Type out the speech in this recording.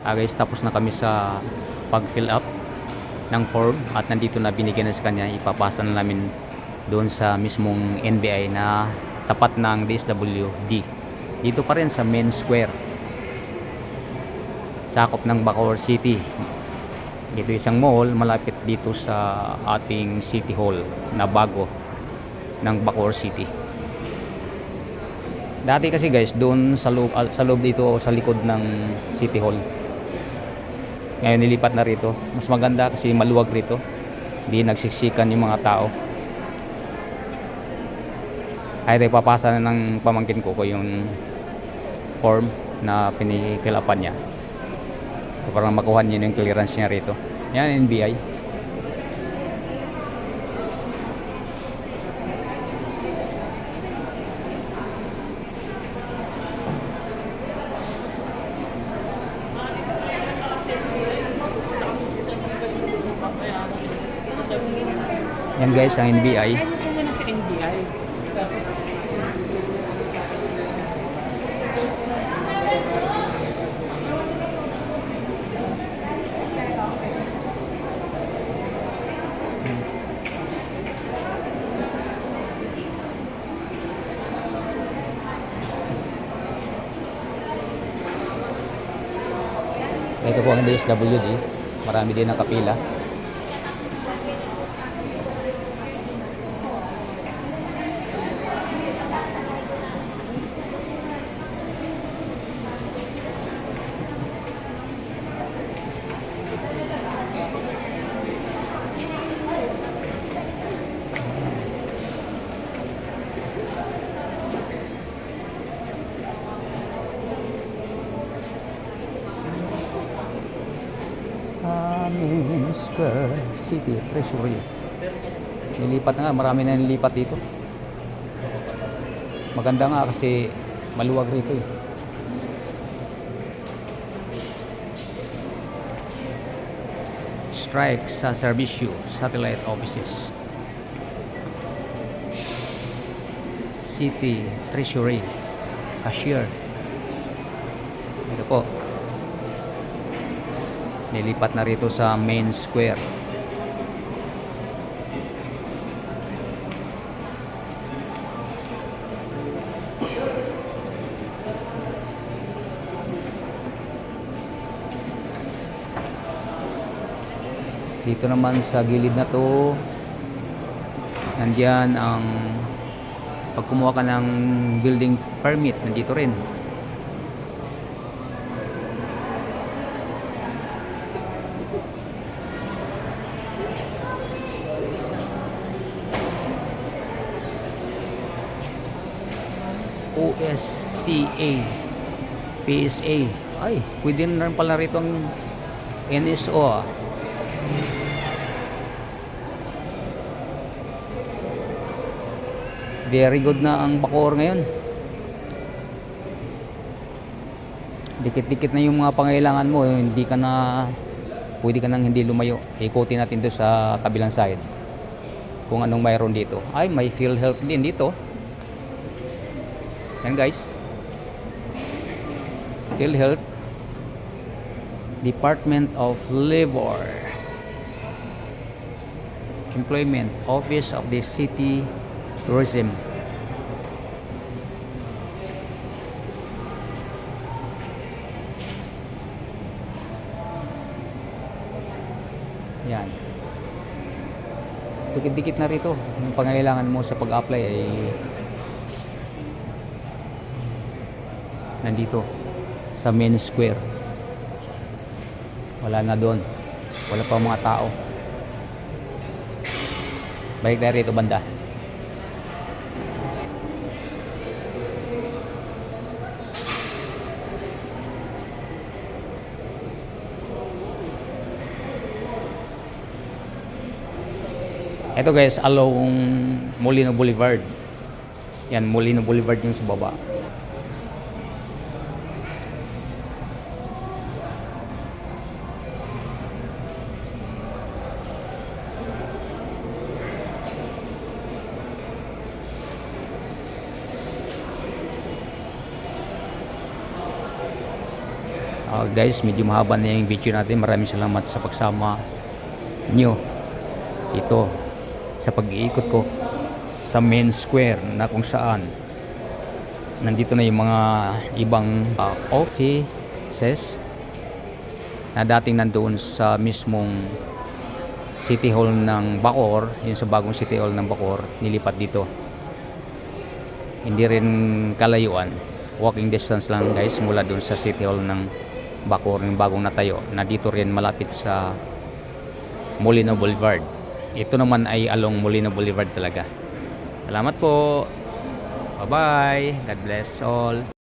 Guys, tapos na kami sa pag-fill up ng form at nandito na binigyan na sa kanya. Ipapasa na namin doon sa mismong NBI na tapat ng DSWD. Dito pa rin sa Main Square, sakop ng Bacoor City. Dito isang mall malapit dito sa ating City Hall na bago ng Bacoor City. Dati kasi guys, doon sa loob dito o sa likod ng City Hall. Ngayon nilipat na rito. Mas maganda kasi maluwag rito. Hindi nagsiksikan yung mga tao. Ay papasa na ng pamangkin ko yung form na pinifill upan niya. So, parang makuha niya yung clearance niya rito. Yan, NBI. Yan guys, ang NBI. Ano po muna sa NBI? Tapos, Ito po ang DSWD. Marami din nakapila. Main Square City Treasury. Nilipat na nga, marami na nilipat dito. Maganda nga kasi maluwag rito eh. Strike sa Servicio Satellite Offices. City Treasury Cashier. Ito po. Nilipat na rito sa Main Square. Dito naman sa gilid na to, nandiyan ang pag kumuha ka ng building permit, nandito rin. OSCA, PSA. Ay, pwede na rin pala rito ang NSO ah. Very good na ang Bacoor ngayon. Dikit-dikit na yung mga pangailangan mo, hindi ka na pwede ka nang hindi lumayo. Ikutin natin to sa kabilang side kung anong mayroon dito. Ay, may PhilHealth din dito. Yan guys, PhilHealth, Department of Labor, Employment, Office of the City Tourism. Yan. Dikit-dikit na rito. Yung pangailangan mo sa pag-apply ay nandito sa Main Square. Wala na doon. Wala pa mga tao. Balik na rito banda. Ito guys, along Molino Boulevard. Yan, Molino Boulevard yung sa baba. Guys, medyo mahaba na yung video natin. Maraming salamat sa pagsama nyo ito sa pag-iikot ko sa main square na kung saan nandito na yung mga ibang offices na dating nandoon sa mismong City Hall ng Bacoor. Yung sa bagong City Hall ng Bacoor, nilipat dito. Hindi rin kalayuan, walking distance lang guys mula doon sa City Hall ng Bacoor, yung bagong natayo na dito rin malapit sa Molino Boulevard. Ito naman ay along Molino Boulevard talaga. Salamat po. Bye bye. God bless all.